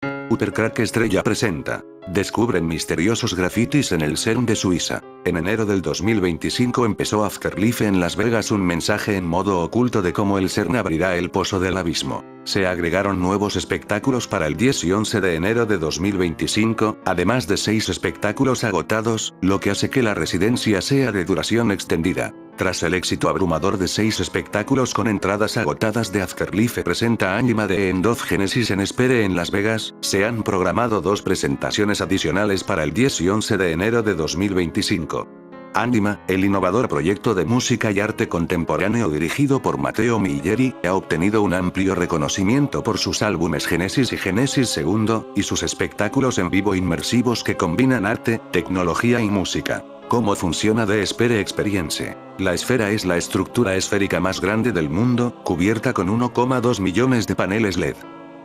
Hypercrack Estrella presenta. Descubren misteriosos grafitis en el CERN de Suiza. En enero del 2025 empezó Afterlife en Las Vegas, un mensaje en modo oculto de cómo el CERN abrirá el pozo del abismo. Se agregaron nuevos espectáculos para el 10 y 11 de enero de 2025, además de 6 espectáculos agotados, lo que hace que la residencia sea de duración extendida. Tras el éxito abrumador de 6 espectáculos con entradas agotadas de Afterlife presenta Anima de End of Genesis en Espere en Las Vegas, se han programado 2 presentaciones adicionales para el 10 y 11 de enero de 2025. Anima, el innovador proyecto de música y arte contemporáneo dirigido por Matteo Milleri, ha obtenido un amplio reconocimiento por sus álbumes Genesis y Genesis II, y sus espectáculos en vivo inmersivos que combinan arte, tecnología y música. ¿Cómo funciona The Sphere Experience? La esfera es la estructura esférica más grande del mundo, cubierta con 1,2 millones de paneles LED.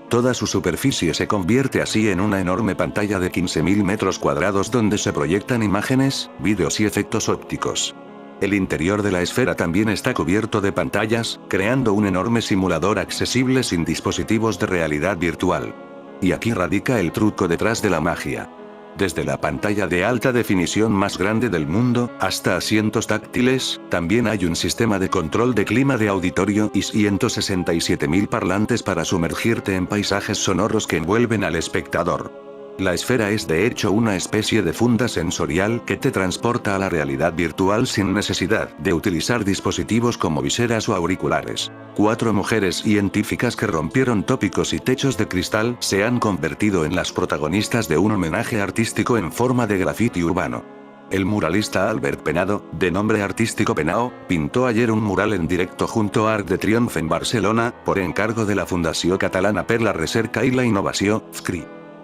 Toda su superficie se convierte así en una enorme pantalla de 15.000 metros cuadrados donde se proyectan imágenes, vídeos y efectos ópticos. El interior de la esfera también está cubierto de pantallas, creando un enorme simulador accesible sin dispositivos de realidad virtual. Y aquí radica el truco detrás de la magia. Desde la pantalla de alta definición más grande del mundo, hasta asientos táctiles, también hay un sistema de control de clima de auditorio y 167.000 parlantes para sumergirte en paisajes sonoros que envuelven al espectador. La esfera es de hecho una especie de funda sensorial que te transporta a la realidad virtual sin necesidad de utilizar dispositivos como viseras o auriculares. 4 mujeres científicas que rompieron tópicos y techos de cristal se han convertido en las protagonistas de un homenaje artístico en forma de grafiti urbano. El muralista Albert Penado, de nombre artístico Penao, pintó ayer un mural en directo junto a Arc de Triomphe en Barcelona, por encargo de la Fundació Catalana per la Recerca i la Innovació, FCRI.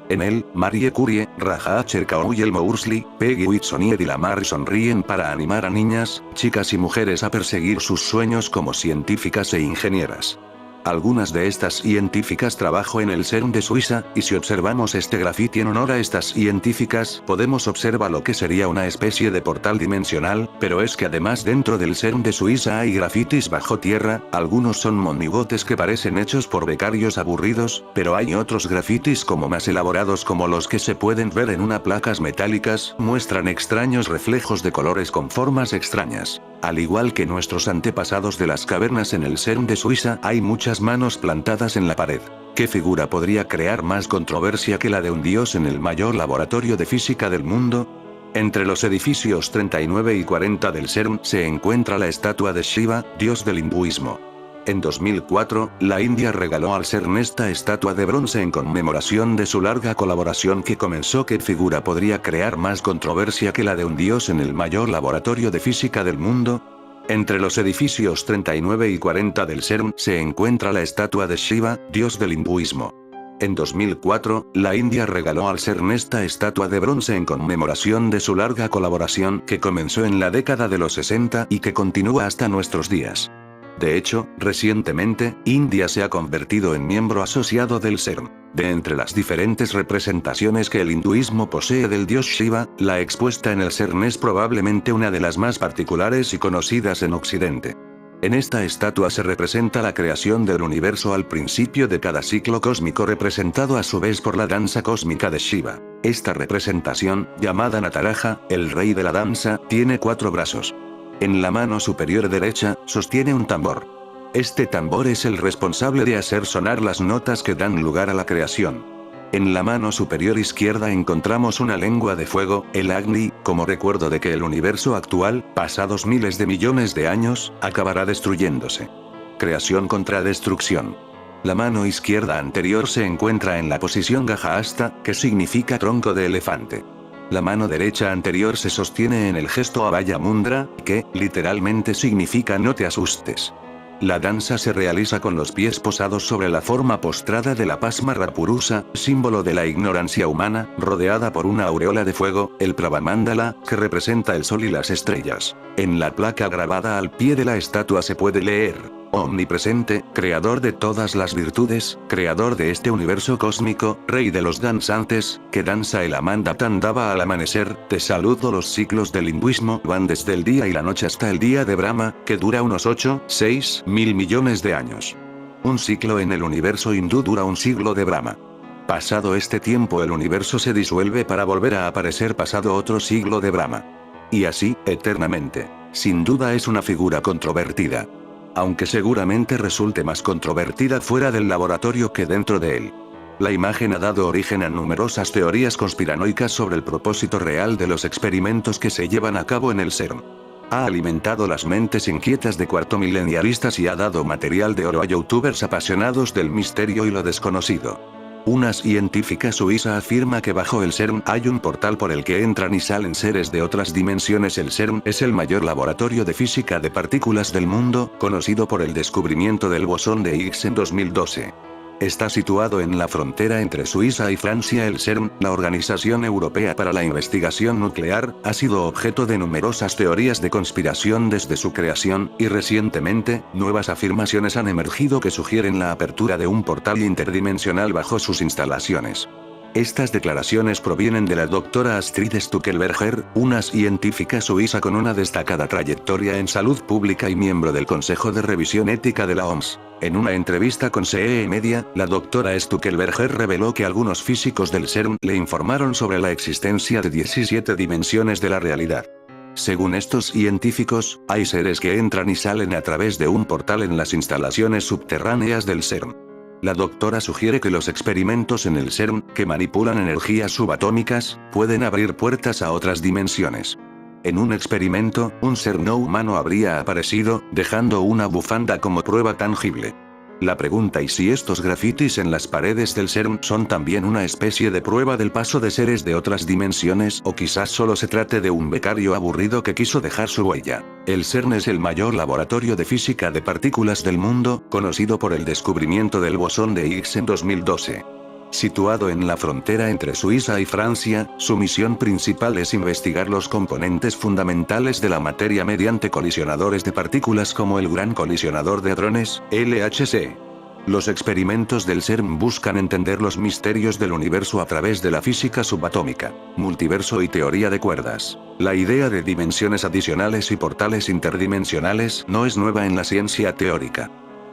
En él, Marie Curie, Raja Cherkaoui y Elmo Ursley, Peggy Whitson y Eddie Lamar sonríen para animar a niñas, chicas y mujeres a perseguir sus sueños como científicas e ingenieras. Algunas de estas científicas trabajan en el CERN de Suiza, y si observamos este grafiti en honor a estas científicas, podemos observar lo que sería una especie de portal dimensional, pero es que además dentro del CERN de Suiza hay grafitis bajo tierra, algunos son monigotes que parecen hechos por becarios aburridos, pero hay otros grafitis como más elaborados como los que se pueden ver en unas placas metálicas, muestran extraños reflejos de colores con formas extrañas. Al igual que nuestros antepasados de las cavernas en el CERN de Suiza, hay muchas manos plantadas en la pared. ¿Qué figura podría crear más controversia que la de un dios en el mayor laboratorio de física del mundo? Entre los edificios 39 y 40 del CERN se encuentra la estatua de Shiva, dios del hinduismo. En 2004, la India regaló al CERN esta estatua de bronce en conmemoración de su larga colaboración que comenzó. ¿Qué figura podría crear más controversia que la de un dios en el mayor laboratorio de física del mundo? Entre los edificios 39 y 40 del CERN se encuentra la estatua de Shiva, dios del hinduismo. En 2004, la India regaló al CERN esta estatua de bronce en conmemoración de su larga colaboración que comenzó en la década de los 60 y que continúa hasta nuestros días. De hecho, recientemente, India se ha convertido en miembro asociado del CERN. De entre las diferentes representaciones que el hinduismo posee del dios Shiva, la expuesta en el CERN es probablemente una de las más particulares y conocidas en Occidente. En esta estatua se representa la creación del universo al principio de cada ciclo cósmico representado a su vez por la danza cósmica de Shiva. Esta representación, llamada Nataraja, el rey de la danza, tiene 4 brazos. En la mano superior derecha, sostiene un tambor. Este tambor es el responsable de hacer sonar las notas que dan lugar a la creación. En la mano superior izquierda encontramos una lengua de fuego, el Agni, como recuerdo de que el universo actual, pasados miles de millones de años, acabará destruyéndose. Creación contra destrucción. La mano izquierda anterior se encuentra en la posición Gajahasta, que significa tronco de elefante. La mano derecha anterior se sostiene en el gesto Abhaya Mudra, que, literalmente significa no te asustes. La danza se realiza con los pies posados sobre la forma postrada de la Pasmarra Purusa, símbolo de la ignorancia humana, rodeada por una aureola de fuego, el Prabhamandala, que representa el sol y las estrellas. En la placa grabada al pie de la estatua se puede leer: omnipresente, creador de todas las virtudes, creador de este universo cósmico, rey de los danzantes, que danza el Amanda Tandava al amanecer, te saludo. Los ciclos del hinduismo van desde el día y la noche hasta el día de Brahma, que dura unos 6 mil millones de años. Un ciclo en el universo hindú dura un siglo de Brahma. Pasado este tiempo el universo se disuelve para volver a aparecer pasado otro siglo de Brahma. Y así, eternamente. Sin duda es una figura controvertida. Aunque seguramente resulte más controvertida fuera del laboratorio que dentro de él. La imagen ha dado origen a numerosas teorías conspiranoicas sobre el propósito real de los experimentos que se llevan a cabo en el CERN. Ha alimentado las mentes inquietas de cuartomileniaristas y ha dado material de oro a youtubers apasionados del misterio y lo desconocido. Una científica suiza afirma que bajo el CERN hay un portal por el que entran y salen seres de otras dimensiones. El CERN es el mayor laboratorio de física de partículas del mundo, conocido por el descubrimiento del bosón de Higgs en 2012. Está situado en la frontera entre Suiza y Francia. El CERN, la Organización Europea para la Investigación Nuclear, ha sido objeto de numerosas teorías de conspiración desde su creación, y recientemente, nuevas afirmaciones han emergido que sugieren la apertura de un portal interdimensional bajo sus instalaciones. Estas declaraciones provienen de la doctora Astrid Stuckelberger, una científica suiza con una destacada trayectoria en salud pública y miembro del Consejo de Revisión Ética de la OMS. En una entrevista con CE Media, la doctora Stuckelberger reveló que algunos físicos del CERN le informaron sobre la existencia de 17 dimensiones de la realidad. Según estos científicos, hay seres que entran y salen a través de un portal en las instalaciones subterráneas del CERN. La doctora sugiere que los experimentos en el CERN, que manipulan energías subatómicas, pueden abrir puertas a otras dimensiones. En un experimento, un ser no humano habría aparecido, dejando una bufanda como prueba tangible. La pregunta es si estos grafitis en las paredes del CERN son también una especie de prueba del paso de seres de otras dimensiones, o quizás solo se trate de un becario aburrido que quiso dejar su huella. El CERN es el mayor laboratorio de física de partículas del mundo, conocido por el descubrimiento del bosón de Higgs en 2012. Situado en la frontera entre Suiza y Francia, su misión principal es investigar los componentes fundamentales de la materia mediante colisionadores de partículas como el Gran Colisionador de Hadrones, LHC. Los experimentos del CERN buscan entender los misterios del universo a través de la física subatómica, multiverso y teoría de cuerdas. La idea de dimensiones adicionales y portales interdimensionales no es nueva en la ciencia teórica.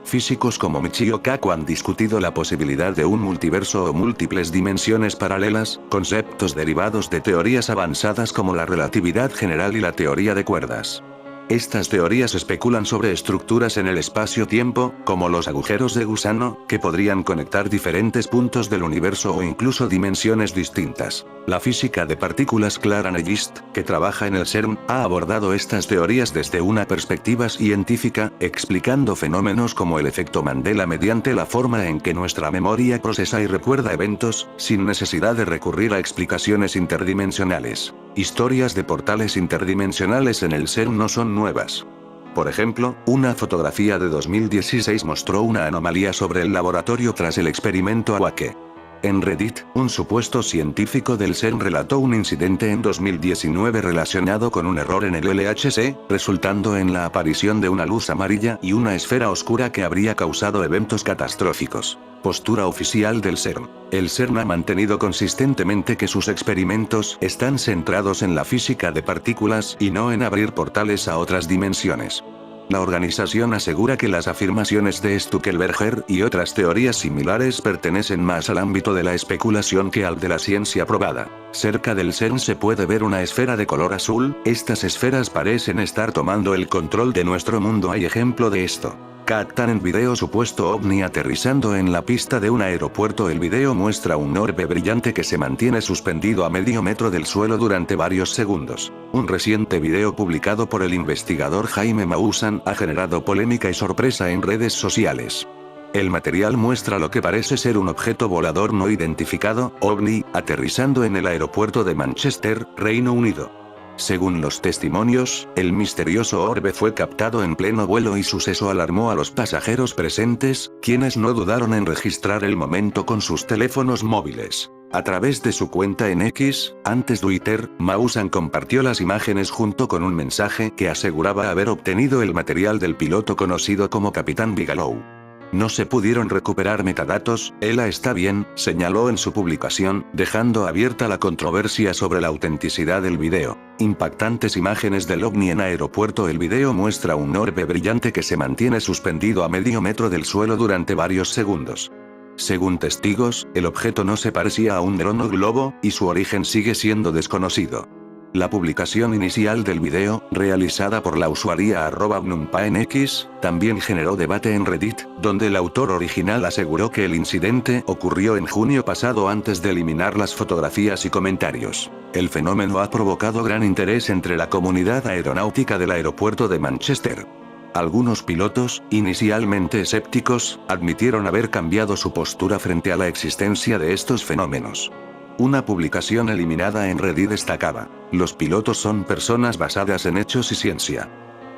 Físicos como Michio Kaku han discutido la posibilidad de un multiverso o múltiples dimensiones paralelas, conceptos derivados de teorías avanzadas como la relatividad general y la teoría de cuerdas. Estas teorías especulan sobre estructuras en el espacio-tiempo, como los agujeros de gusano, que podrían conectar diferentes puntos del universo o incluso dimensiones distintas. La física de partículas Clara Nellist, que trabaja en el CERN, ha abordado estas teorías desde una perspectiva científica, explicando fenómenos como el efecto Mandela mediante la forma en que nuestra memoria procesa y recuerda eventos, sin necesidad de recurrir a explicaciones interdimensionales. Historias de portales interdimensionales en el CERN no son nuevas. Por ejemplo, una fotografía de 2016 mostró una anomalía sobre el laboratorio tras el experimento Awake. En Reddit, un supuesto científico del CERN relató un incidente en 2019 relacionado con un error en el LHC, resultando en la aparición de una luz amarilla y una esfera oscura que habría causado eventos catastróficos. Postura oficial del CERN. El CERN ha mantenido consistentemente que sus experimentos están centrados en la física de partículas y no en abrir portales a otras dimensiones. La organización asegura que las afirmaciones de Stuckelberger y otras teorías similares pertenecen más al ámbito de la especulación que al de la ciencia probada. Cerca del CERN se puede ver una esfera de color azul. Estas esferas parecen estar tomando el control de nuestro mundo. Hay ejemplo de esto. Captan en video supuesto ovni aterrizando en la pista de un aeropuerto. El video muestra un orbe brillante que se mantiene suspendido a medio metro del suelo durante varios segundos. Un reciente video publicado por el investigador Jaime Maussan ha generado polémica y sorpresa en redes sociales. El material muestra lo que parece ser un objeto volador no identificado, ovni, aterrizando en el aeropuerto de Manchester, Reino Unido. Según los testimonios, el misterioso orbe fue captado en pleno vuelo y suceso alarmó a los pasajeros presentes, quienes no dudaron en registrar el momento con sus teléfonos móviles. A través de su cuenta en X, antes Twitter, Maussan compartió las imágenes junto con un mensaje que aseguraba haber obtenido el material del piloto conocido como Capitán Bigelow. No se pudieron recuperar metadatos, Ela está bien, señaló en su publicación, dejando abierta la controversia sobre la autenticidad del video. Impactantes imágenes del ovni en aeropuerto. El video muestra un orbe brillante que se mantiene suspendido a medio metro del suelo durante varios segundos. Según testigos, el objeto no se parecía a un dron o globo, y su origen sigue siendo desconocido. La publicación inicial del video, realizada por la usuaria @bnumpa en X, también generó debate en Reddit, donde el autor original aseguró que el incidente ocurrió en junio pasado antes de eliminar las fotografías y comentarios. El fenómeno ha provocado gran interés entre la comunidad aeronáutica del aeropuerto de Manchester. Algunos pilotos, inicialmente escépticos, admitieron haber cambiado su postura frente a la existencia de estos fenómenos. Una publicación eliminada en Reddit destacaba: los pilotos son personas basadas en hechos y ciencia.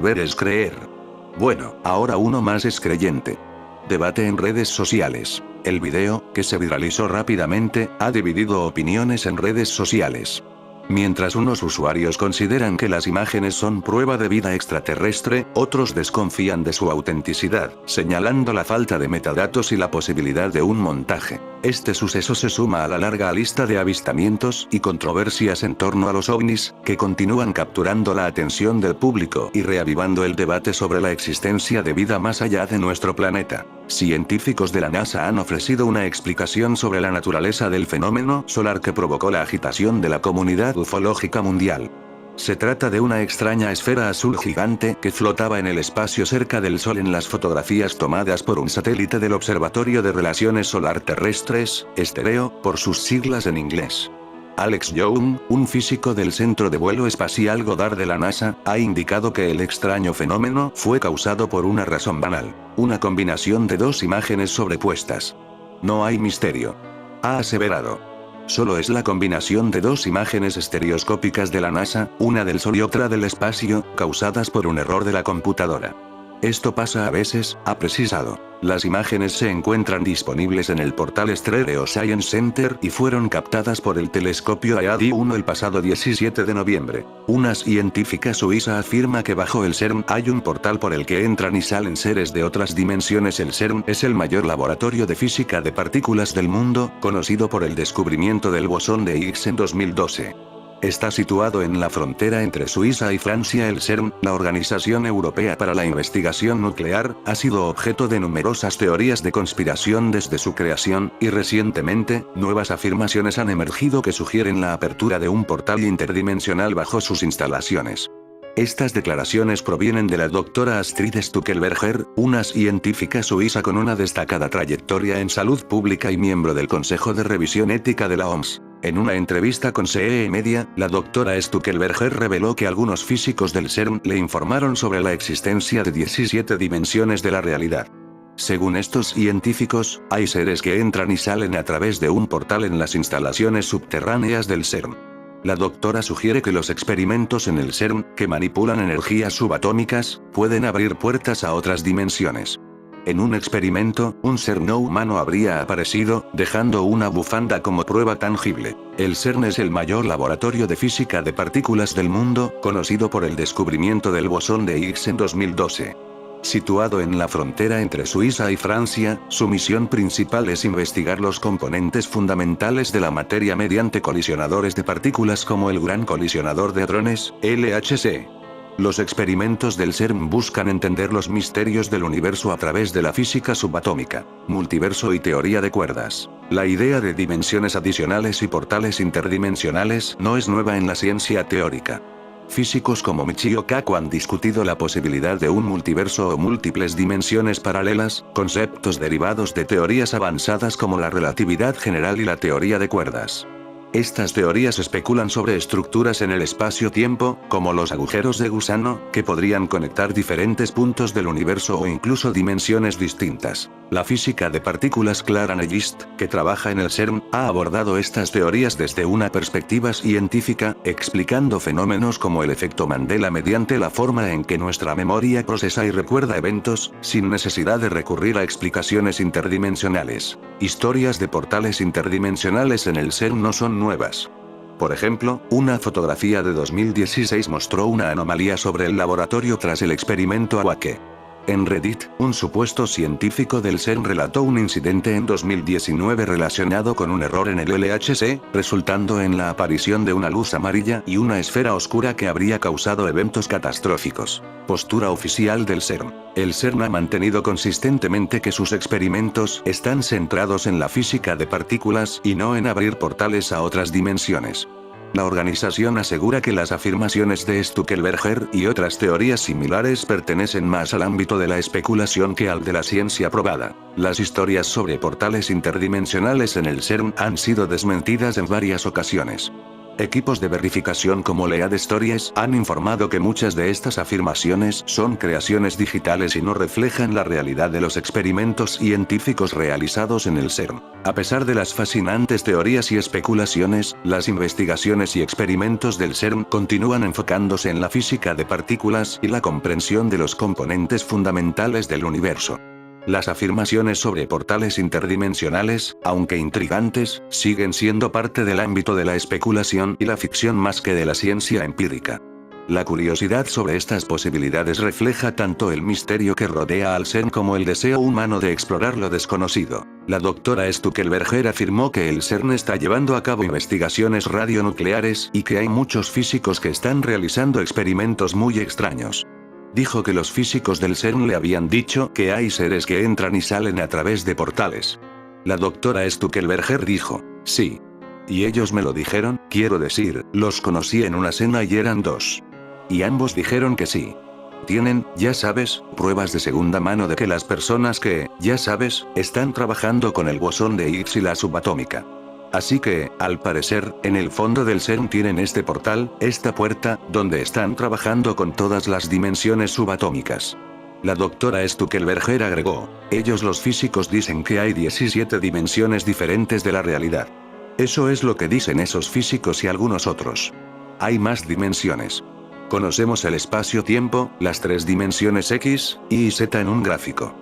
Ver es creer. Bueno, ahora uno más es creyente. Debate en redes sociales. El video, que se viralizó rápidamente, ha dividido opiniones en redes sociales. Mientras unos usuarios consideran que las imágenes son prueba de vida extraterrestre, otros desconfían de su autenticidad, señalando la falta de metadatos y la posibilidad de un montaje. Este suceso se suma a la larga lista de avistamientos y controversias en torno a los ovnis, que continúan capturando la atención del público y reavivando el debate sobre la existencia de vida más allá de nuestro planeta. Científicos de la NASA han ofrecido una explicación sobre la naturaleza del fenómeno solar que provocó la agitación de la comunidad ufológica mundial. Se trata de una extraña esfera azul gigante que flotaba en el espacio cerca del Sol en las fotografías tomadas por un satélite del Observatorio de Relaciones Solar Terrestres, STEREO, por sus siglas en inglés. Alex Young, un físico del Centro de Vuelo Espacial Goddard de la NASA, ha indicado que el extraño fenómeno fue causado por una razón banal: una combinación de dos imágenes sobrepuestas. No hay misterio, ha aseverado. Solo es la combinación de dos imágenes estereoscópicas de la NASA, una del Sol y otra del espacio, causadas por un error de la computadora. Esto pasa a veces, ha precisado. Las imágenes se encuentran disponibles en el portal Stereo Science Center y fueron captadas por el telescopio AD-1 el pasado 17 de noviembre. Una científica suiza afirma que bajo el CERN hay un portal por el que entran y salen seres de otras dimensiones. El CERN es el mayor laboratorio de física de partículas del mundo, conocido por el descubrimiento del bosón de Higgs en 2012. Está situado en la frontera entre Suiza y Francia. El CERN, la Organización Europea para la Investigación Nuclear, ha sido objeto de numerosas teorías de conspiración desde su creación, y recientemente, nuevas afirmaciones han emergido que sugieren la apertura de un portal interdimensional bajo sus instalaciones. Estas declaraciones provienen de la doctora Astrid Stuckelberger, una científica suiza con una destacada trayectoria en salud pública y miembro del Consejo de Revisión Ética de la OMS. En una entrevista con CE Media, la doctora Stuckelberger reveló que algunos físicos del CERN le informaron sobre la existencia de 17 dimensiones de la realidad. Según estos científicos, hay seres que entran y salen a través de un portal en las instalaciones subterráneas del CERN. La doctora sugiere que los experimentos en el CERN, que manipulan energías subatómicas, pueden abrir puertas a otras dimensiones. En un experimento, un ser no humano habría aparecido, dejando una bufanda como prueba tangible. El CERN es el mayor laboratorio de física de partículas del mundo, conocido por el descubrimiento del bosón de Higgs en 2012. Situado en la frontera entre Suiza y Francia, su misión principal es investigar los componentes fundamentales de la materia mediante colisionadores de partículas como el Gran Colisionador de Hadrones, LHC. Los experimentos del CERN buscan entender los misterios del universo a través de la física subatómica, multiverso y teoría de cuerdas. La idea de dimensiones adicionales y portales interdimensionales no es nueva en la ciencia teórica. Físicos como Michio Kaku han discutido la posibilidad de un multiverso o múltiples dimensiones paralelas, conceptos derivados de teorías avanzadas como la relatividad general y la teoría de cuerdas. Estas teorías especulan sobre estructuras en el espacio-tiempo, como los agujeros de gusano, que podrían conectar diferentes puntos del universo o incluso dimensiones distintas. La física de partículas Clara Nellist, que trabaja en el CERN, ha abordado estas teorías desde una perspectiva científica, explicando fenómenos como el efecto Mandela mediante la forma en que nuestra memoria procesa y recuerda eventos, sin necesidad de recurrir a explicaciones interdimensionales. Historias de portales interdimensionales en el CERN no son nuevas. Por ejemplo, una fotografía de 2016 mostró una anomalía sobre el laboratorio tras el experimento Awake. En Reddit, un supuesto científico del CERN relató un incidente en 2019 relacionado con un error en el LHC, resultando en la aparición de una luz amarilla y una esfera oscura que habría causado eventos catastróficos. Postura oficial del CERN. El CERN ha mantenido consistentemente que sus experimentos están centrados en la física de partículas y no en abrir portales a otras dimensiones. La organización asegura que las afirmaciones de Stuckelberger y otras teorías similares pertenecen más al ámbito de la especulación que al de la ciencia probada. Las historias sobre portales interdimensionales en el CERN han sido desmentidas en varias ocasiones. Equipos de verificación como Lead Stories han informado que muchas de estas afirmaciones son creaciones digitales y no reflejan la realidad de los experimentos científicos realizados en el CERN. A pesar de las fascinantes teorías y especulaciones, las investigaciones y experimentos del CERN continúan enfocándose en la física de partículas y la comprensión de los componentes fundamentales del universo. Las afirmaciones sobre portales interdimensionales, aunque intrigantes, siguen siendo parte del ámbito de la especulación y la ficción más que de la ciencia empírica. La curiosidad sobre estas posibilidades refleja tanto el misterio que rodea al CERN como el deseo humano de explorar lo desconocido. La doctora Stuckelberger afirmó que el CERN está llevando a cabo investigaciones radionucleares y que hay muchos físicos que están realizando experimentos muy extraños. Dijo que los físicos del CERN le habían dicho que hay seres que entran y salen a través de portales. La doctora Stuckelberger dijo, sí. Y ellos me lo dijeron, quiero decir, los conocí en una cena y eran dos. Y ambos dijeron que sí. Tienen, ya sabes, pruebas de segunda mano de que las personas que, ya sabes, están trabajando con el bosón de Higgs y la subatómica. Así que, al parecer, en el fondo del CERN tienen este portal, esta puerta, donde están trabajando con todas las dimensiones subatómicas. La doctora Stuckelberger agregó, ellos los físicos dicen que hay 17 dimensiones diferentes de la realidad. Eso es lo que dicen esos físicos y algunos otros. Hay más dimensiones. Conocemos el espacio-tiempo, las 3 dimensiones X, Y y Z en un gráfico.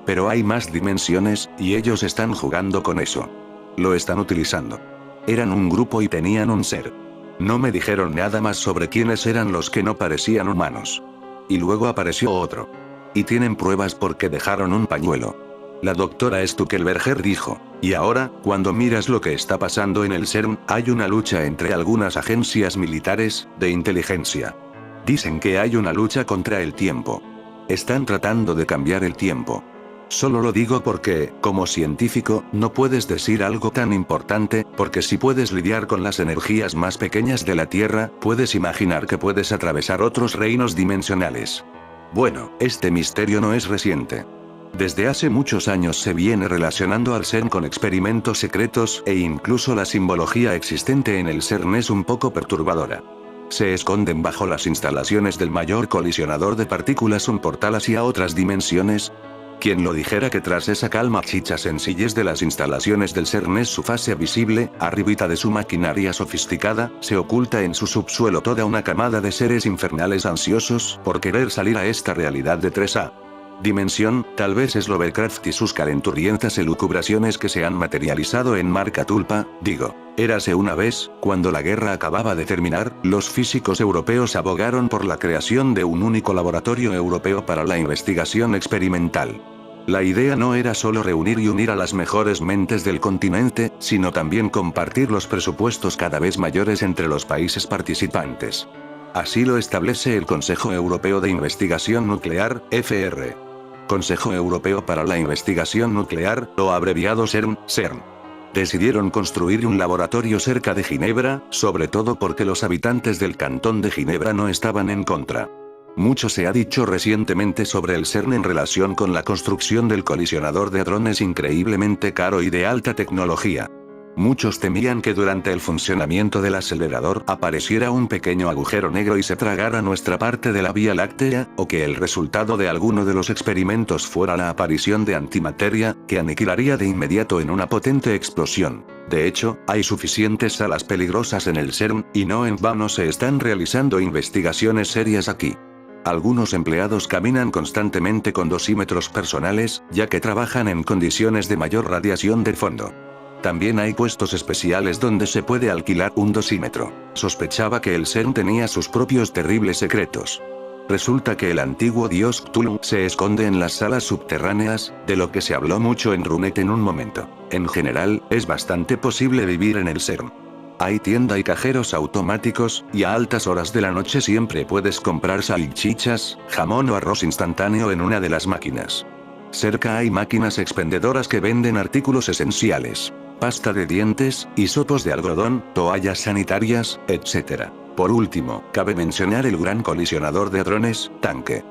Pero hay más dimensiones, y ellos están jugando con eso. Lo están utilizando. Eran un grupo y tenían un ser. No me dijeron nada más sobre quiénes eran los que no parecían humanos. Y luego apareció otro. Y tienen pruebas porque dejaron un pañuelo. La doctora Stuckelberger dijo, y ahora, cuando miras lo que está pasando en el CERN, hay una lucha entre algunas agencias militares, de inteligencia. Dicen que hay una lucha contra el tiempo. Están tratando de cambiar el tiempo. Solo lo digo porque, como científico, no puedes decir algo tan importante, porque si puedes lidiar con las energías más pequeñas de la Tierra, puedes imaginar que puedes atravesar otros reinos dimensionales. Bueno, este misterio no es reciente. Desde hace muchos años se viene relacionando al CERN con experimentos secretos, e incluso la simbología existente en el CERN es un poco perturbadora. Se esconden bajo las instalaciones del mayor colisionador de partículas un portal hacia otras dimensiones. Quien lo dijera que tras esa calma chicha sencillez de las instalaciones del CERN es su fase visible, arribita de su maquinaria sofisticada, se oculta en su subsuelo toda una camada de seres infernales ansiosos por querer salir a esta realidad de 3A. Dimensión, tal vez es Lovecraft y sus calenturientas elucubraciones que se han materializado en Marca Tulpa, digo. Érase una vez, cuando la guerra acababa de terminar, los físicos europeos abogaron por la creación de un único laboratorio europeo para la investigación experimental. La idea no era solo reunir y unir a las mejores mentes del continente, sino también compartir los presupuestos cada vez mayores entre los países participantes. Así lo establece el Consejo Europeo de Investigación Nuclear, FR. Consejo Europeo para la Investigación Nuclear, o abreviado CERN. Decidieron construir un laboratorio cerca de Ginebra, sobre todo porque los habitantes del cantón de Ginebra no estaban en contra. Mucho se ha dicho recientemente sobre el CERN en relación con la construcción del colisionador de hadrones increíblemente caro y de alta tecnología. Muchos temían que durante el funcionamiento del acelerador apareciera un pequeño agujero negro y se tragara nuestra parte de la Vía Láctea, o que el resultado de alguno de los experimentos fuera la aparición de antimateria, que aniquilaría de inmediato en una potente explosión. De hecho, hay suficientes salas peligrosas en el CERN, y no en vano se están realizando investigaciones serias aquí. Algunos empleados caminan constantemente con dosímetros personales, ya que trabajan en condiciones de mayor radiación de fondo. También hay puestos especiales donde se puede alquilar un dosímetro. Sospechaba que el CERN tenía sus propios terribles secretos. Resulta que el antiguo dios Cthulhu se esconde en las salas subterráneas, de lo que se habló mucho en Runet en un momento. En general, es bastante posible vivir en el CERN. Hay tienda y cajeros automáticos, y a altas horas de la noche siempre puedes comprar salchichas, jamón o arroz instantáneo en una de las máquinas. Cerca hay máquinas expendedoras que venden artículos esenciales. Pasta de dientes, hisopos de algodón, toallas sanitarias, etc. Por último, cabe mencionar el Gran Colisionador de Hadrones, tanque.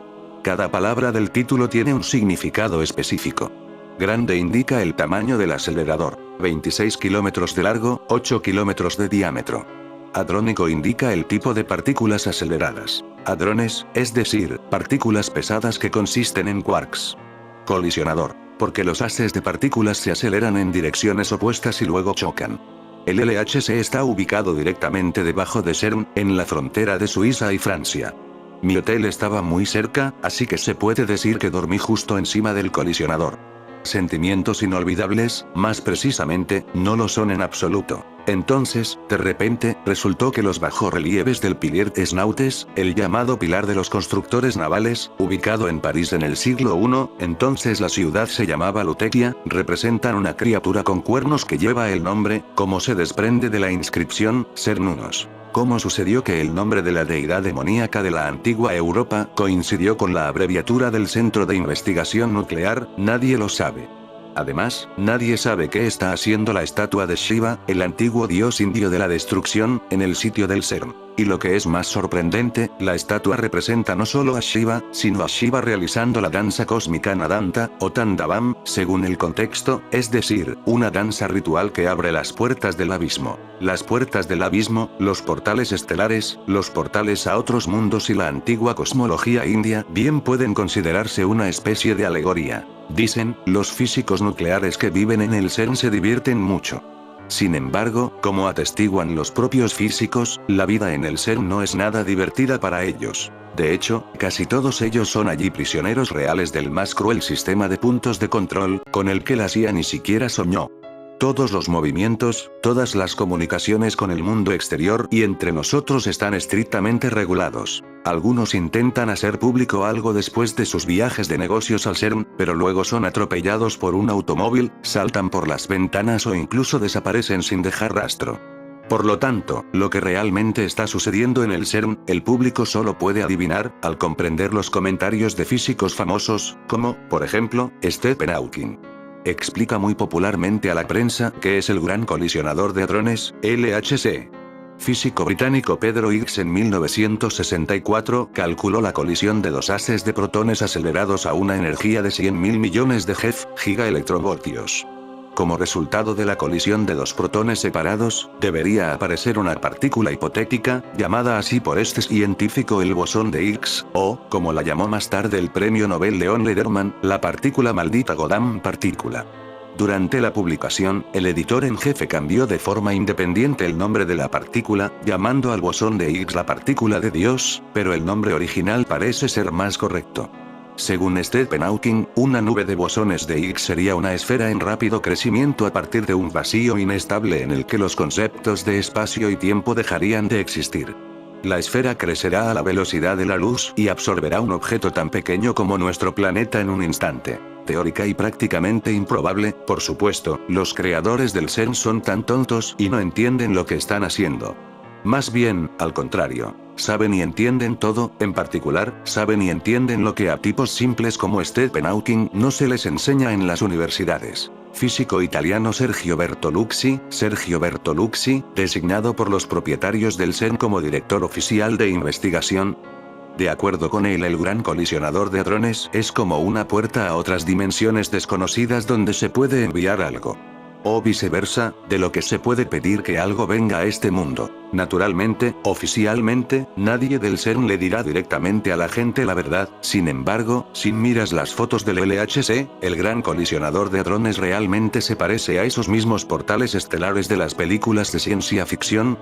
Cada palabra del título tiene un significado específico. Grande indica el tamaño del acelerador, 26 kilómetros de largo, 8 kilómetros de diámetro. Hadrónico indica el tipo de partículas aceleradas. Hadrones, es decir, partículas pesadas que consisten en quarks. Colisionador, porque los haces de partículas se aceleran en direcciones opuestas y luego chocan. El LHC está ubicado directamente debajo de CERN, en la frontera de Suiza y Francia. Mi hotel estaba muy cerca, así que se puede decir que dormí justo encima del colisionador. Sentimientos inolvidables, más precisamente, no lo son en absoluto. Entonces, de repente, resultó que los bajorrelieves del Pilier des Nautes, el llamado Pilar de los Constructores Navales, ubicado en París en el siglo I, entonces la ciudad se llamaba Lutetia, representan una criatura con cuernos que lleva el nombre, como se desprende de la inscripción, Cernunos. ¿Cómo sucedió que el nombre de la deidad demoníaca de la antigua Europa coincidió con la abreviatura del Centro de Investigación Nuclear? Nadie lo sabe. Además, nadie sabe qué está haciendo la estatua de Shiva, el antiguo dios indio de la destrucción, en el sitio del CERN. Y lo que es más sorprendente, la estatua representa no solo a Shiva, sino a Shiva realizando la danza cósmica Nadanta, o Tandavam, según el contexto, es decir, una danza ritual que abre las puertas del abismo. Las puertas del abismo, los portales estelares, los portales a otros mundos y la antigua cosmología india bien pueden considerarse una especie de alegoría. Dicen, los físicos nucleares que viven en el CERN se divierten mucho. Sin embargo, como atestiguan los propios físicos, la vida en el CERN no es nada divertida para ellos. De hecho, casi todos ellos son allí prisioneros reales del más cruel sistema de puntos de control, con el que la CIA ni siquiera soñó. Todos los movimientos, todas las comunicaciones con el mundo exterior y entre nosotros están estrictamente regulados. Algunos intentan hacer público algo después de sus viajes de negocios al CERN, pero luego son atropellados por un automóvil, saltan por las ventanas o incluso desaparecen sin dejar rastro. Por lo tanto, lo que realmente está sucediendo en el CERN, el público solo puede adivinar, al comprender los comentarios de físicos famosos, como, por ejemplo, Stephen Hawking. Explica muy popularmente a la prensa qué es el Gran Colisionador de Hadrones, LHC. Físico británico Pedro Higgs en 1964 calculó la colisión de dos haces de protones acelerados a una energía de 100.000 millones de gigaelectronvoltios. Como resultado de la colisión de dos protones separados, debería aparecer una partícula hipotética, llamada así por este científico el bosón de Higgs, o, como la llamó más tarde el premio Nobel Leon Lederman, la partícula maldita Godam partícula. Durante la publicación, el editor en jefe cambió de forma independiente el nombre de la partícula, llamando al bosón de Higgs la partícula de Dios, pero el nombre original parece ser más correcto. Según Stephen Hawking, una nube de bosones de Higgs sería una esfera en rápido crecimiento a partir de un vacío inestable en el que los conceptos de espacio y tiempo dejarían de existir. La esfera crecerá a la velocidad de la luz y absorberá un objeto tan pequeño como nuestro planeta en un instante. Teórica y prácticamente improbable, por supuesto, los creadores del CERN son tan tontos y no entienden lo que están haciendo. Más bien, al contrario. Saben y entienden todo, en particular, saben y entienden lo que a tipos simples como Stephen Hawking no se les enseña en las universidades. Físico italiano Sergio Bertolucci, designado por los propietarios del CERN como director oficial de investigación. De acuerdo con él, el Gran Colisionador de Hadrones es como una puerta a otras dimensiones desconocidas donde se puede enviar algo. O viceversa, de lo que se puede pedir que algo venga a este mundo. Naturalmente, oficialmente, nadie del CERN le dirá directamente a la gente la verdad. Sin embargo, si miras las fotos del LHC, el Gran Colisionador de Hadrones realmente se parece a esos mismos portales estelares de las películas de ciencia ficción.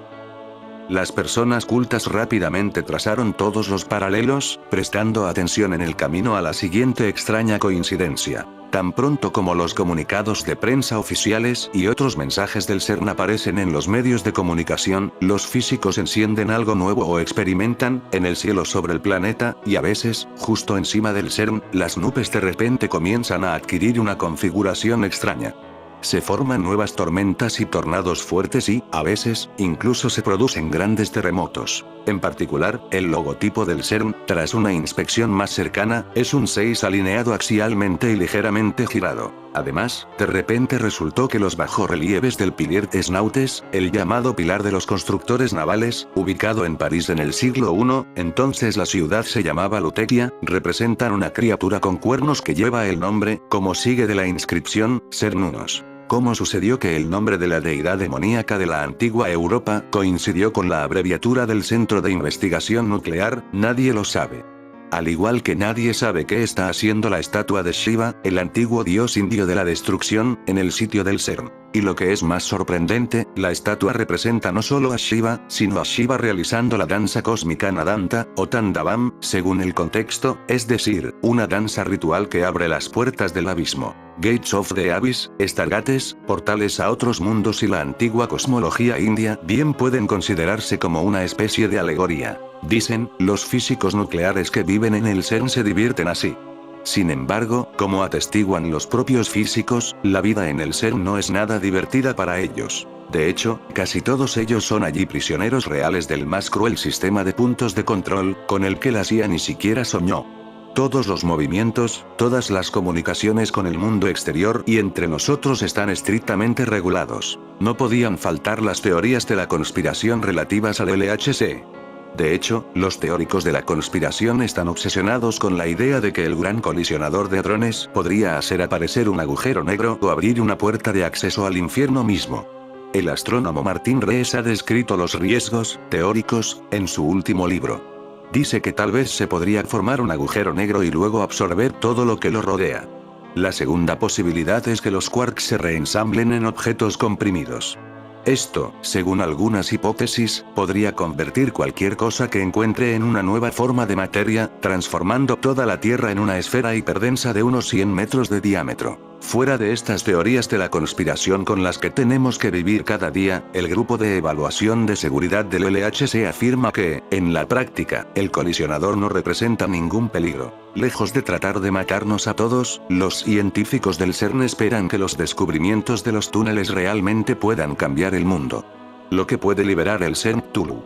Las personas cultas rápidamente trazaron todos los paralelos, prestando atención en el camino a la siguiente extraña coincidencia. Tan pronto como los comunicados de prensa oficiales y otros mensajes del CERN aparecen en los medios de comunicación, los físicos encienden algo nuevo o experimentan, en el cielo sobre el planeta, y a veces, justo encima del CERN, las nubes de repente comienzan a adquirir una configuración extraña. Se forman nuevas tormentas y tornados fuertes y, a veces, incluso se producen grandes terremotos. En particular, el logotipo del CERN, tras una inspección más cercana, es un 6 alineado axialmente y ligeramente girado. Además, de repente resultó que los bajorrelieves del Pilier des Nautes, el llamado pilar de los constructores navales, ubicado en París en el siglo I, entonces la ciudad se llamaba Lutetia, representan una criatura con cuernos que lleva el nombre, como sigue de la inscripción, Cernunos. ¿Cómo sucedió que el nombre de la deidad demoníaca de la antigua Europa coincidió con la abreviatura del Centro de Investigación Nuclear? Nadie lo sabe. Al igual que nadie sabe qué está haciendo la estatua de Shiva, el antiguo dios indio de la destrucción, en el sitio del CERN. Y lo que es más sorprendente, la estatua representa no solo a Shiva, sino a Shiva realizando la danza cósmica Nadanta, o Tandavam, según el contexto, es decir, una danza ritual que abre las puertas del abismo. Gates of the Abyss, Stargates, portales a otros mundos y la antigua cosmología india bien pueden considerarse como una especie de alegoría. Dicen, los físicos nucleares que viven en el CERN se divierten así. Sin embargo, como atestiguan los propios físicos, la vida en el CERN no es nada divertida para ellos. De hecho, casi todos ellos son allí prisioneros reales del más cruel sistema de puntos de control, con el que la CIA ni siquiera soñó. Todos los movimientos, todas las comunicaciones con el mundo exterior y entre nosotros están estrictamente regulados. No podían faltar las teorías de la conspiración relativas al LHC. De hecho, los teóricos de la conspiración están obsesionados con la idea de que el gran colisionador de hadrones podría hacer aparecer un agujero negro o abrir una puerta de acceso al infierno mismo. El astrónomo Martín Rees ha descrito los riesgos teóricos en su último libro. Dice que tal vez se podría formar un agujero negro y luego absorber todo lo que lo rodea. La segunda posibilidad es que los quarks se reensamblen en objetos comprimidos. Esto, según algunas hipótesis, podría convertir cualquier cosa que encuentre en una nueva forma de materia, transformando toda la Tierra en una esfera hiperdensa de unos 100 metros de diámetro. Fuera de estas teorías de la conspiración con las que tenemos que vivir cada día, el Grupo de Evaluación de Seguridad del LHC afirma que, en la práctica, el colisionador no representa ningún peligro. Lejos de tratar de matarnos a todos, los científicos del CERN esperan que los descubrimientos de los túneles realmente puedan cambiar el mundo. Lo que puede liberar el CERN Cthulhu.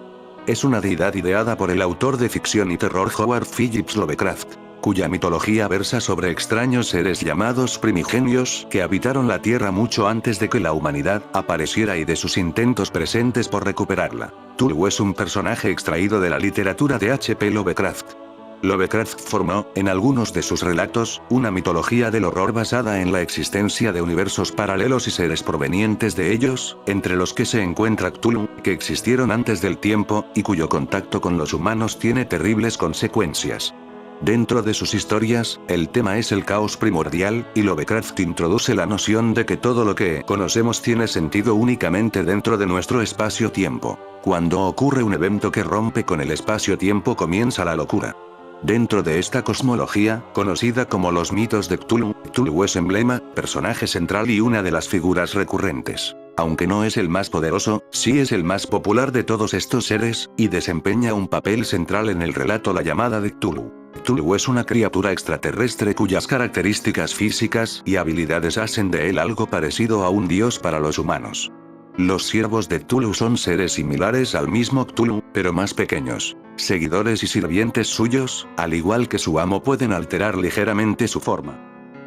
Es una deidad ideada por el autor de ficción y terror Howard Phillips Lovecraft, cuya mitología versa sobre extraños seres llamados primigenios que habitaron la Tierra mucho antes de que la humanidad apareciera y de sus intentos presentes por recuperarla. Cthulhu es un personaje extraído de la literatura de H.P. Lovecraft. Lovecraft formó, en algunos de sus relatos, una mitología del horror basada en la existencia de universos paralelos y seres provenientes de ellos, entre los que se encuentra Cthulhu, que existieron antes del tiempo, y cuyo contacto con los humanos tiene terribles consecuencias. Dentro de sus historias, el tema es el caos primordial, y Lovecraft introduce la noción de que todo lo que conocemos tiene sentido únicamente dentro de nuestro espacio-tiempo. Cuando ocurre un evento que rompe con el espacio-tiempo comienza la locura. Dentro de esta cosmología, conocida como los mitos de Cthulhu, Cthulhu es emblema, personaje central y una de las figuras recurrentes. Aunque no es el más poderoso, sí es el más popular de todos estos seres, y desempeña un papel central en el relato La llamada de Cthulhu. Cthulhu es una criatura extraterrestre cuyas características físicas y habilidades hacen de él algo parecido a un dios para los humanos. Los siervos de Cthulhu son seres similares al mismo Cthulhu, pero más pequeños. Seguidores y sirvientes suyos, al igual que su amo, pueden alterar ligeramente su forma.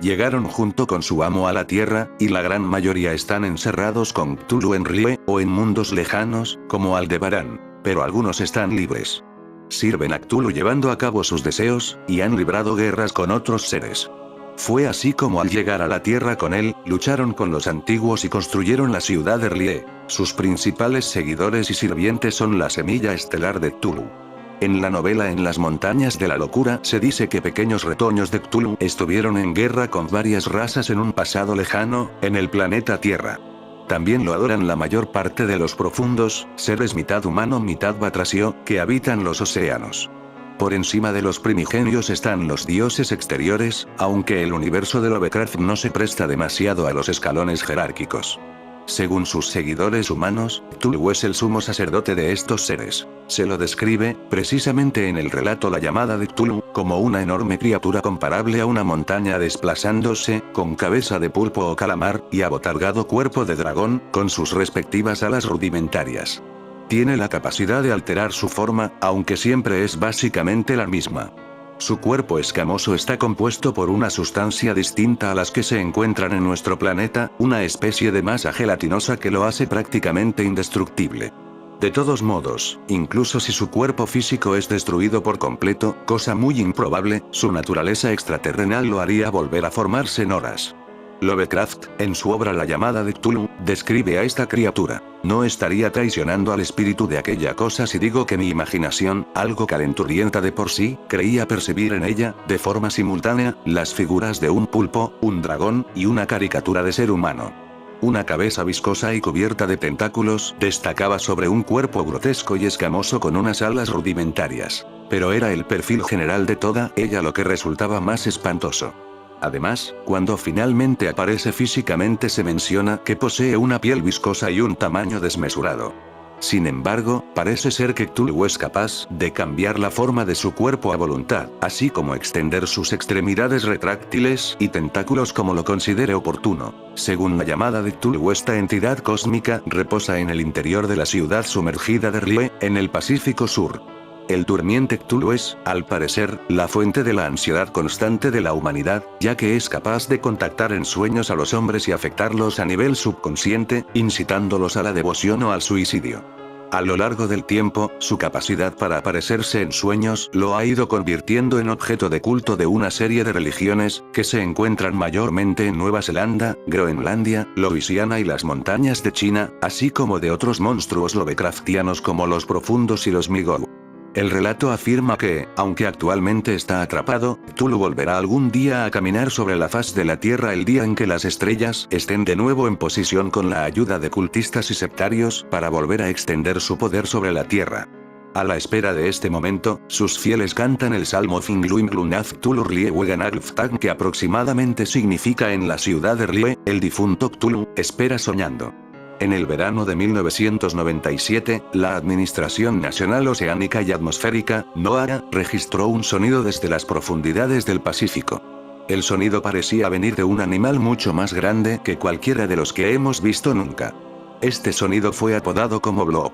Llegaron junto con su amo a la Tierra, y la gran mayoría están encerrados con Cthulhu en Rie, o en mundos lejanos, como Aldebarán, pero algunos están libres. Sirven a Cthulhu llevando a cabo sus deseos, y han librado guerras con otros seres. Fue así como al llegar a la Tierra con él, lucharon con los antiguos y construyeron la ciudad de Rie. Sus principales seguidores y sirvientes son la semilla estelar de Cthulhu. En la novela En las montañas de la locura se dice que pequeños retoños de Cthulhu estuvieron en guerra con varias razas en un pasado lejano, en el planeta Tierra. También lo adoran la mayor parte de los profundos, seres mitad humano mitad batrasio, que habitan los océanos. Por encima de los primigenios están los dioses exteriores, aunque el universo de Lovecraft no se presta demasiado a los escalones jerárquicos. Según sus seguidores humanos, Cthulhu es el sumo sacerdote de estos seres. Se lo describe, precisamente en el relato La llamada de Cthulhu, como una enorme criatura comparable a una montaña desplazándose, con cabeza de pulpo o calamar, y abotargado cuerpo de dragón, con sus respectivas alas rudimentarias. Tiene la capacidad de alterar su forma, aunque siempre es básicamente la misma. Su cuerpo escamoso está compuesto por una sustancia distinta a las que se encuentran en nuestro planeta, una especie de masa gelatinosa que lo hace prácticamente indestructible. De todos modos, incluso si su cuerpo físico es destruido por completo, cosa muy improbable, su naturaleza extraterrenal lo haría volver a formarse en horas. Lovecraft, en su obra La llamada de Cthulhu, describe a esta criatura. No estaría traicionando al espíritu de aquella cosa si digo que mi imaginación, algo calenturienta de por sí, creía percibir en ella, de forma simultánea, las figuras de un pulpo, un dragón, y una caricatura de ser humano. Una cabeza viscosa y cubierta de tentáculos destacaba sobre un cuerpo grotesco y escamoso con unas alas rudimentarias. Pero era el perfil general de toda ella lo que resultaba más espantoso. Además, cuando finalmente aparece físicamente se menciona que posee una piel viscosa y un tamaño desmesurado. Sin embargo, parece ser que Cthulhu es capaz de cambiar la forma de su cuerpo a voluntad, así como extender sus extremidades retráctiles y tentáculos como lo considere oportuno. Según La llamada de Cthulhu, esta entidad cósmica reposa en el interior de la ciudad sumergida de R'lyeh, en el Pacífico Sur. El durmiente Cthulhu es, al parecer, la fuente de la ansiedad constante de la humanidad, ya que es capaz de contactar en sueños a los hombres y afectarlos a nivel subconsciente, incitándolos a la devoción o al suicidio. A lo largo del tiempo, su capacidad para aparecerse en sueños lo ha ido convirtiendo en objeto de culto de una serie de religiones, que se encuentran mayormente en Nueva Zelanda, Groenlandia, Louisiana y las montañas de China, así como de otros monstruos lovecraftianos como los profundos y los Migou. El relato afirma que, aunque actualmente está atrapado, Cthulhu volverá algún día a caminar sobre la faz de la Tierra el día en que las estrellas estén de nuevo en posición con la ayuda de cultistas y sectarios, para volver a extender su poder sobre la Tierra. A la espera de este momento, sus fieles cantan el salmo Fingluimglunaz Cthulhu R'lyeh Weganagftag, que aproximadamente significa en la ciudad de R'lyeh, el difunto Cthulhu espera soñando. En el verano de 1997, la Administración Nacional Oceánica y Atmosférica, NOAA, registró un sonido desde las profundidades del Pacífico. El sonido parecía venir de un animal mucho más grande que cualquiera de los que hemos visto nunca. Este sonido fue apodado como Bloop.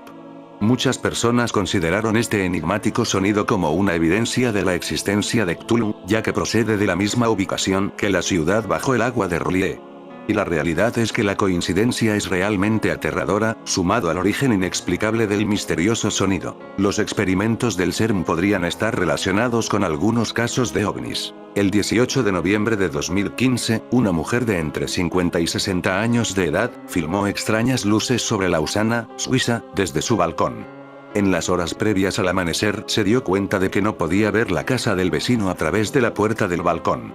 Muchas personas consideraron este enigmático sonido como una evidencia de la existencia de Cthulhu, ya que procede de la misma ubicación que la ciudad bajo el agua de R'lyeh. Y la realidad es que la coincidencia es realmente aterradora, sumado al origen inexplicable del misterioso sonido. Los experimentos del CERN podrían estar relacionados con algunos casos de ovnis. El 18 de noviembre de 2015, una mujer de entre 50 y 60 años de edad, filmó extrañas luces sobre Lausana, Suiza, desde su balcón. En las horas previas al amanecer se dio cuenta de que no podía ver la casa del vecino a través de la puerta del balcón.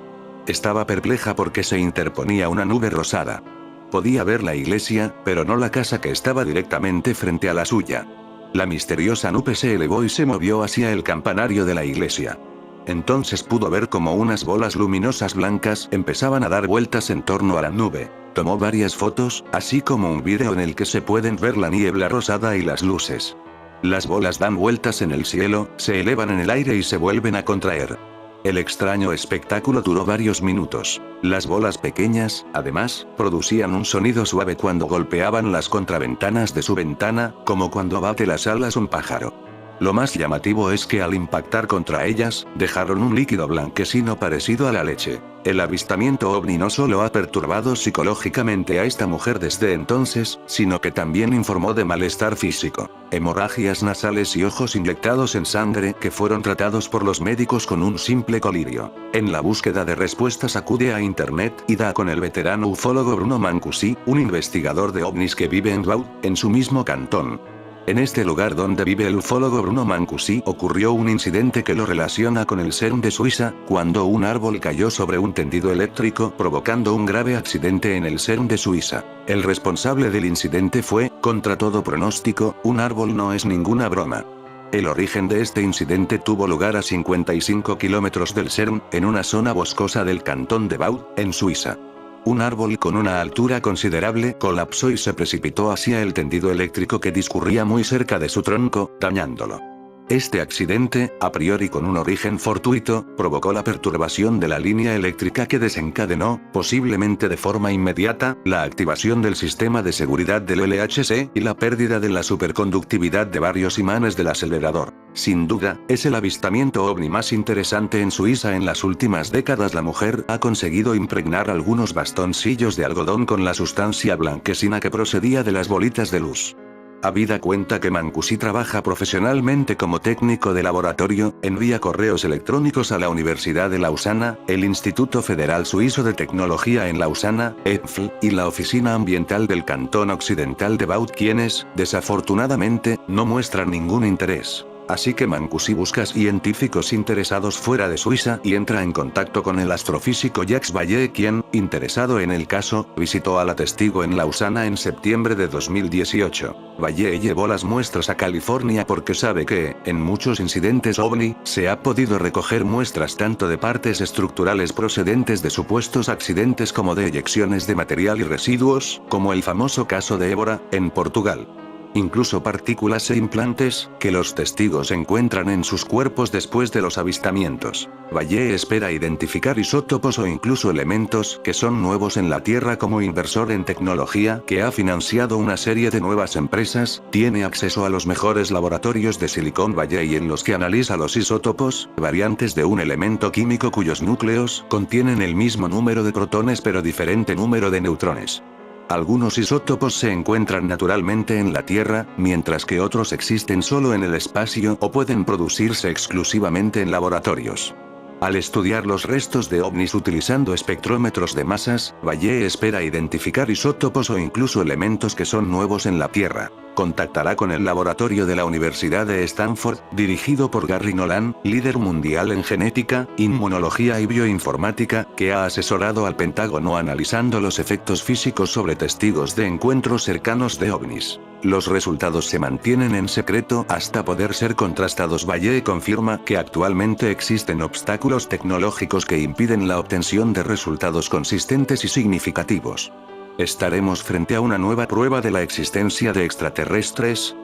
Estaba perpleja porque se interponía una nube rosada. Podía ver la iglesia, pero no la casa que estaba directamente frente a la suya. La misteriosa nube se elevó y se movió hacia el campanario de la iglesia. Entonces pudo ver como unas bolas luminosas blancas empezaban a dar vueltas en torno a la nube. Tomó varias fotos, así como un vídeo en el que se pueden ver la niebla rosada y las luces. Las bolas dan vueltas en el cielo, se elevan en el aire y se vuelven a contraer. El extraño espectáculo duró varios minutos. Las bolas pequeñas, además, producían un sonido suave cuando golpeaban las contraventanas de su ventana, como cuando bate las alas un pájaro. Lo más llamativo es que al impactar contra ellas, dejaron un líquido blanquecino parecido a la leche. El avistamiento ovni no solo ha perturbado psicológicamente a esta mujer desde entonces, sino que también informó de malestar físico, hemorragias nasales y ojos inyectados en sangre que fueron tratados por los médicos con un simple colirio. En la búsqueda de respuestas acude a internet y da con el veterano ufólogo Bruno Mancusi, un investigador de ovnis que vive en Vaud, en su mismo cantón. En este lugar donde vive el ufólogo Bruno Mancusi ocurrió un incidente que lo relaciona con el CERN de Suiza, cuando un árbol cayó sobre un tendido eléctrico provocando un grave accidente en el CERN de Suiza. El responsable del incidente fue, contra todo pronóstico, un árbol no es ninguna broma. El origen de este incidente tuvo lugar a 55 kilómetros del CERN, en una zona boscosa del cantón de Vaud, en Suiza. Un árbol con una altura considerable colapsó y se precipitó hacia el tendido eléctrico que discurría muy cerca de su tronco, dañándolo. Este accidente, a priori con un origen fortuito, provocó la perturbación de la línea eléctrica que desencadenó, posiblemente de forma inmediata, la activación del sistema de seguridad del LHC y la pérdida de la superconductividad de varios imanes del acelerador. Sin duda, es el avistamiento ovni más interesante en Suiza en las últimas décadas. La mujer ha conseguido impregnar algunos bastoncillos de algodón con la sustancia blanquecina que procedía de las bolitas de luz. Habida cuenta que Mancusi trabaja profesionalmente como técnico de laboratorio, envía correos electrónicos a la Universidad de Lausana, el Instituto Federal Suizo de Tecnología en Lausana, ETFL, y la Oficina Ambiental del Cantón Occidental de Vaud, quienes, desafortunadamente, no muestran ningún interés. Así que Mancusi busca científicos interesados fuera de Suiza y entra en contacto con el astrofísico Jacques Vallée, quien, interesado en el caso, visitó a la testigo en Lausana en septiembre de 2018. Vallée llevó las muestras a California porque sabe que, en muchos incidentes ovni, se ha podido recoger muestras tanto de partes estructurales procedentes de supuestos accidentes como de eyecciones de material y residuos, como el famoso caso de Évora, en Portugal. Incluso partículas e implantes, que los testigos encuentran en sus cuerpos después de los avistamientos. Vallée espera identificar isótopos o incluso elementos que son nuevos en la Tierra. Como inversor en tecnología que ha financiado una serie de nuevas empresas, tiene acceso a los mejores laboratorios de Silicon Valley en los que analiza los isótopos, variantes de un elemento químico cuyos núcleos contienen el mismo número de protones pero diferente número de neutrones. Algunos isótopos se encuentran naturalmente en la Tierra, mientras que otros existen solo en el espacio o pueden producirse exclusivamente en laboratorios. Al estudiar los restos de ovnis utilizando espectrómetros de masas, Vallée espera identificar isótopos o incluso elementos que son nuevos en la Tierra. Contactará con el laboratorio de la Universidad de Stanford, dirigido por Gary Nolan, líder mundial en genética, inmunología y bioinformática, que ha asesorado al Pentágono analizando los efectos físicos sobre testigos de encuentros cercanos de ovnis. Los resultados se mantienen en secreto hasta poder ser contrastados. Vallée confirma que actualmente existen obstáculos tecnológicos que impiden la obtención de resultados consistentes y significativos. ¿Estaremos frente a una nueva prueba de la existencia de extraterrestres?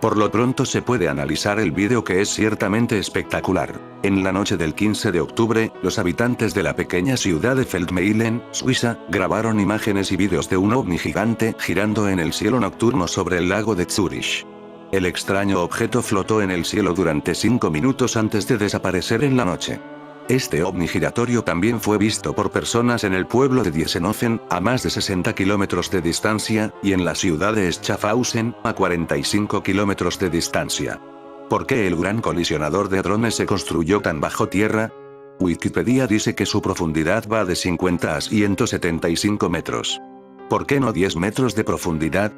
Por lo pronto se puede analizar el vídeo, que es ciertamente espectacular. En la noche del 15 de octubre, los habitantes de la pequeña ciudad de Feldmeilen, Suiza, grabaron imágenes y vídeos de un ovni gigante girando en el cielo nocturno sobre el lago de Zúrich. El extraño objeto flotó en el cielo durante 5 minutos antes de desaparecer en la noche. Este ovni giratorio también fue visto por personas en el pueblo de Diessenhofen, a más de 60 kilómetros de distancia, y en la ciudad de Schaffhausen, a 45 kilómetros de distancia. ¿Por qué el gran colisionador de hadrones se construyó tan bajo tierra? Wikipedia dice que su profundidad va de 50 a 175 metros. ¿Por qué no 10 metros de profundidad?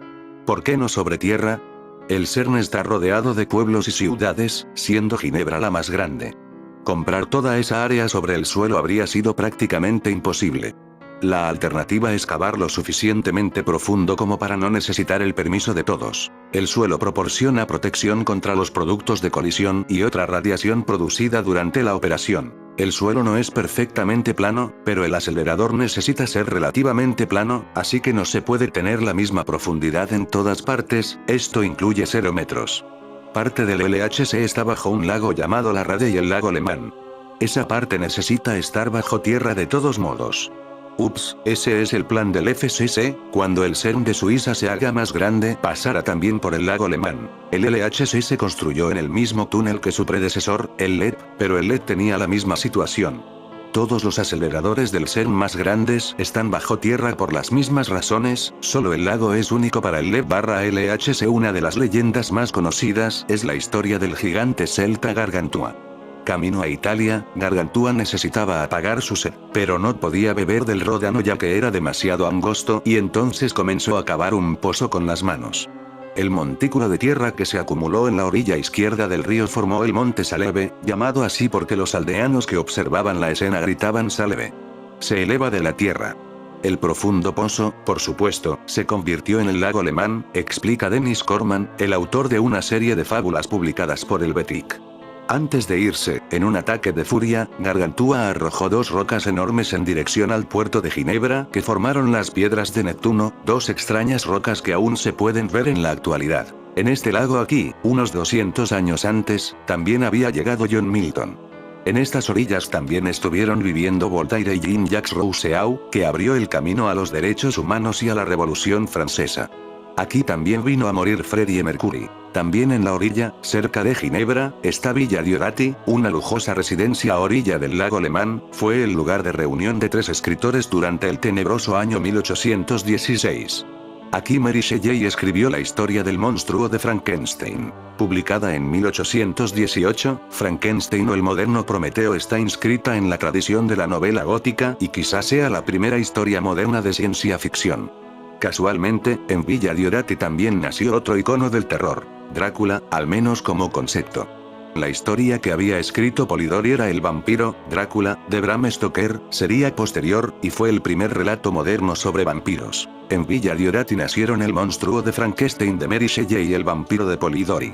¿Por qué no sobre tierra? El CERN está rodeado de pueblos y ciudades, siendo Ginebra la más grande. Comprar toda esa área sobre el suelo habría sido prácticamente imposible. La alternativa es cavar lo suficientemente profundo como para no necesitar el permiso de todos. El suelo proporciona protección contra los productos de colisión y otra radiación producida durante la operación. El suelo no es perfectamente plano, pero el acelerador necesita ser relativamente plano, así que no se puede tener la misma profundidad en todas partes. Esto incluye 0 metros. Parte del LHC está bajo un lago llamado la Rade y el lago Le Mans. Esa parte necesita estar bajo tierra de todos modos. Ups, ese es el plan del FCC. Cuando el CERN de Suiza se haga más grande, pasará también por el lago Le Mans. El LHC se construyó en el mismo túnel que su predecesor, el LEP, pero el LEP tenía la misma situación. Todos los aceleradores del CERN más grandes están bajo tierra por las mismas razones, solo el lago es único para el LEP/LHC. Una de las leyendas más conocidas es la historia del gigante celta Gargantua. Camino a Italia, Gargantua necesitaba apagar su sed, pero no podía beber del Ródano ya que era demasiado angosto y entonces comenzó a cavar un pozo con las manos. El montículo de tierra que se acumuló en la orilla izquierda del río formó el monte Saleve, llamado así porque los aldeanos que observaban la escena gritaban Saleve. Se eleva de la tierra. El profundo pozo, por supuesto, se convirtió en el lago Lemán, explica Dennis Corman, el autor de una serie de fábulas publicadas por el Betic. Antes de irse, en un ataque de furia, Gargantúa arrojó 2 rocas enormes en dirección al puerto de Ginebra que formaron las piedras de Neptuno, 2 extrañas rocas que aún se pueden ver en la actualidad. En este lago aquí, unos 200 años antes, también había llegado John Milton. En estas orillas también estuvieron viviendo Voltaire y Jean-Jacques Rousseau, que abrió el camino a los derechos humanos y a la Revolución Francesa. Aquí también vino a morir Freddie Mercury. También en la orilla, cerca de Ginebra, está Villa Diodati, una lujosa residencia a orilla del lago Lemán, fue el lugar de reunión de 3 escritores durante el tenebroso año 1816. Aquí Mary Shelley escribió la historia del monstruo de Frankenstein. Publicada en 1818, Frankenstein o el moderno Prometeo está inscrita en la tradición de la novela gótica y quizás sea la primera historia moderna de ciencia ficción. Casualmente, en Villa Diodati también nació otro icono del terror, Drácula, al menos como concepto. La historia que había escrito Polidori era El vampiro, Drácula, de Bram Stoker, sería posterior, y fue el primer relato moderno sobre vampiros. En Villa Diodati nacieron el monstruo de Frankenstein de Mary Shelley y el vampiro de Polidori.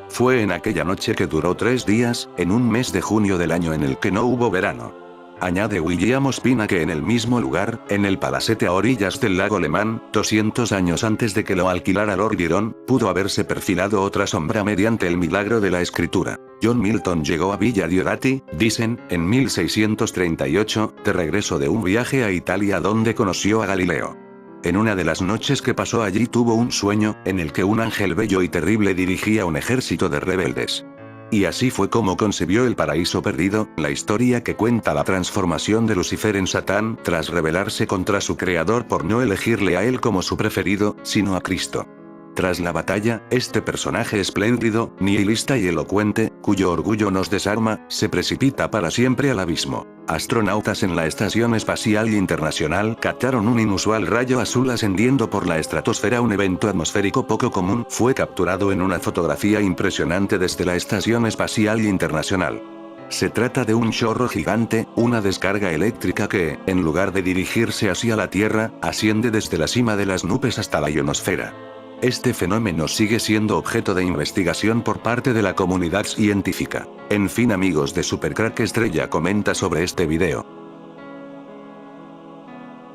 Fue en aquella noche que duró 3 días, en un mes de junio del año en el que no hubo verano. Añade William Ospina que en el mismo lugar, en el palacete a orillas del lago Lemán, 200 años antes de que lo alquilara Lord Byron, pudo haberse perfilado otra sombra mediante el milagro de la escritura. John Milton llegó a Villa Diodati, dicen, en 1638, de regreso de un viaje a Italia donde conoció a Galileo. En una de las noches que pasó allí tuvo un sueño, en el que un ángel bello y terrible dirigía un ejército de rebeldes. Y así fue como concibió El paraíso perdido, la historia que cuenta la transformación de Lucifer en Satán, tras rebelarse contra su creador por no elegirle a él como su preferido, sino a Cristo. Tras la batalla, este personaje espléndido, nihilista y elocuente, cuyo orgullo nos desarma, se precipita para siempre al abismo. Astronautas en la Estación Espacial Internacional captaron un inusual rayo azul ascendiendo por la estratosfera. Un evento atmosférico poco común fue capturado en una fotografía impresionante desde la Estación Espacial Internacional. Se trata de un chorro gigante, una descarga eléctrica que, en lugar de dirigirse hacia la Tierra, asciende desde la cima de las nubes hasta la ionosfera. Este fenómeno sigue siendo objeto de investigación por parte de la comunidad científica. En fin, amigos de Supercrack Estrella comenta sobre este video.